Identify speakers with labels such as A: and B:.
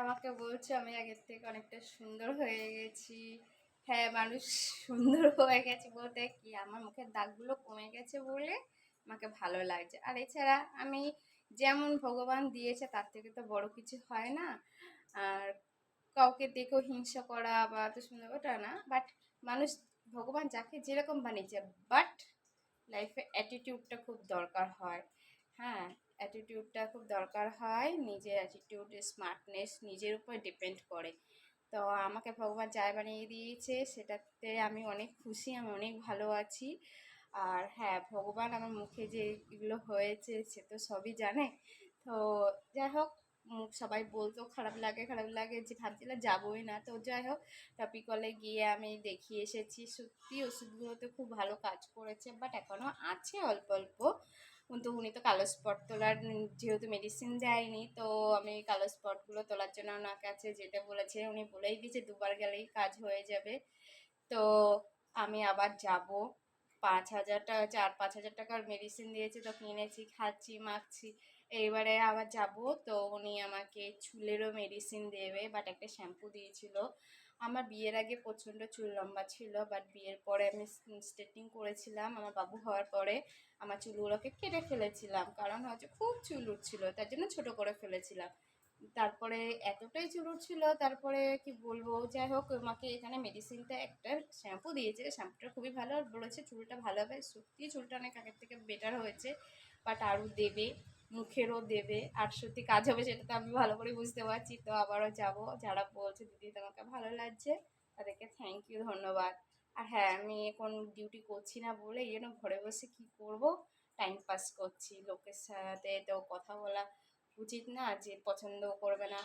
A: আমাকে বলছে আমি আগের থেকে অনেকটা সুন্দর হয়ে গেছি। হ্যাঁ, মানুষ সুন্দর হয়ে গেছে বলতে কি আমার মুখের দাগগুলো কমে গেছে বলে আমাকে ভালো লাগছে। আর এছাড়া আমি যেমন ভগবান দিয়েছে তার থেকে তো বড় কিছু হয় না। আর কাউকে দেখেও হিংসা করা বা এত সুন্দর ওটা না, বাট মানুষ ভগবান যাকে যেরকম বানিয়েছে, বাট লাইফে অ্যাটিটিউডটা খুব দরকার হয়। হ্যাঁ, অ্যাটিটিউডটা খুব দরকার হয়। নিজের অ্যাটিটিউড, স্মার্টনেস নিজের উপর ডিপেন্ড করে। তো আমাকে ভগবান যাই বানিয়ে দিয়েছে সেটাতে আমি অনেক খুশি, আমি অনেক ভালো আছি। আর হ্যাঁ, ভগবান আমার মুখে যে এগুলো হয়েছে সে তো সবই জানে। তো যাই হোক, সবাই বলতো খারাপ লাগে যে ভাবছিলাম যাবোই না। তো যাই হোক, টপিকলে গিয়ে আমি দেখিয়ে এসেছি, সত্যি ওষুধগুলোতে খুব ভালো কাজ করেছে, বাট এখনও আছে অল্প অল্প। কিন্তু উনি তো কালো স্পট তোলার যেহেতু মেডিসিন দেয়নি, তো আমি কালো স্পটগুলো তোলার জন্য ওনার কাছে যেতে বলেছে। উনি বলেই দিয়েছে 2বার গেলেই কাজ হয়ে যাবে। তো আমি আবার যাব। 5,000 টাকা, 4-5 হাজার টাকার মেডিসিন দিয়েছে, তো কিনেছি, খাচ্ছি, মাখছি। এইবারে আবার যাব। তো উনি আমাকে চুলেরও মেডিসিন দেবে, বাট একটা শ্যাম্পু দিয়েছিল। আমার বিয়ের আগে প্রচণ্ড চুল লম্বা ছিল, বাট বিয়ের পরে আমি স্ট্রেটিং করেছিলাম। আমার বাবু হওয়ার পরে আমার চুলগুলোকে কেটে ফেলেছিলাম, কারণ হচ্ছে খুব চুল উঠছিল, তার জন্য ছোট করে ফেলেছিলাম। তারপরে এতটাই চুল উঠছিল, তারপরে কি বলবো, যাই হোক আমাকে এখানে মেডিসিনটা একটা শ্যাম্পু দিয়েছে, শ্যাম্পুটা খুবই ভালো, আর বলেছে চুলটা ভালো হবে। সত্যি চুলটা অনেক আগের থেকে বেটার হয়েছে, বাট আরও দেবে, মুখেরও দেবে, আর সত্যি কাজ হবে সেটা তো আমি ভালো করে বুঝতে পারছি। তো আবারও যাব। যারা বলছে দিদি তোমাকে ভালো লাগছে তাদেরকে থ্যাংক ইউ, ধন্যবাদ। আর হ্যাঁ, আমি এখন ডিউটি করছি না বলে এই জন্য ঘরে বসে কি করব, টাইম পাস করছি। লোকের সাথে তো কথা বলা উচিত না, যে পছন্দ করবে না।